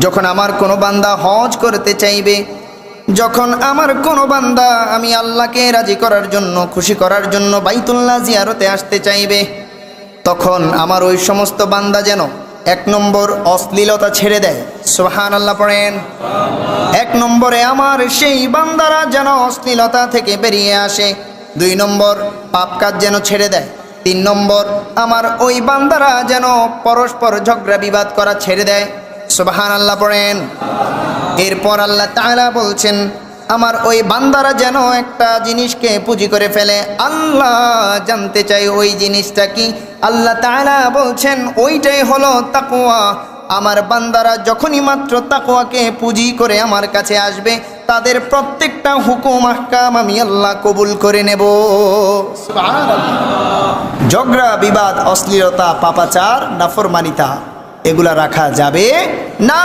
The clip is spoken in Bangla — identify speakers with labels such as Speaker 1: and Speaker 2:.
Speaker 1: যখন আমার কোনো বান্দা হজ করতে চাইবে, যখন আমার কোনো বান্দা আমি আল্লাহকে রাজি করার জন্য, খুশি করার জন্য বাইতুল্লাহ জিয়ারতে আসতে চাইবে, তখন আমার ওই সমস্ত বান্দা যেন 1 নম্বর অশ্লীলতা ছেড়ে দেয়। সুবহানাল্লাহ পড়েন। 1 নম্বরে আমার সেই বান্দারা যেন অশ্লীলতা থেকে বেরিয়ে আসে। 2 নম্বর পাপ কাজ যেন ছেড়ে দেয়। 3 নম্বর আমার ওই বান্দারা যেন পরস্পর ঝগড়া বিবাদ করা ছেড়ে দেয়। সুবহানাল্লাহ পড়েন। এরপর আল্লাহ তাআলা বলছেন আমার ওই বান্দারা যেন একটা জিনিসকে পুঁজি করে ফেলে। আল্লাহ জানতে চাই ওই জিনিসটা কি। আল্লাহ তাআলা বলছেন ওইটাই হলো তাকওয়া। আমার বান্দারা যখনই মাত্র তাকওয়াকে পুঁজি করে আমার কাছে আসবে, তাদের প্রত্যেকটা হুকুম আহকাম আমি আল্লাহ কবুল করে নেব। সুবহানাল্লাহ। ঝগড়া বিবাদ, অশ্লীলতা, পাপাচার, নাফরমানিতা এগুলা রাখা যাবে না।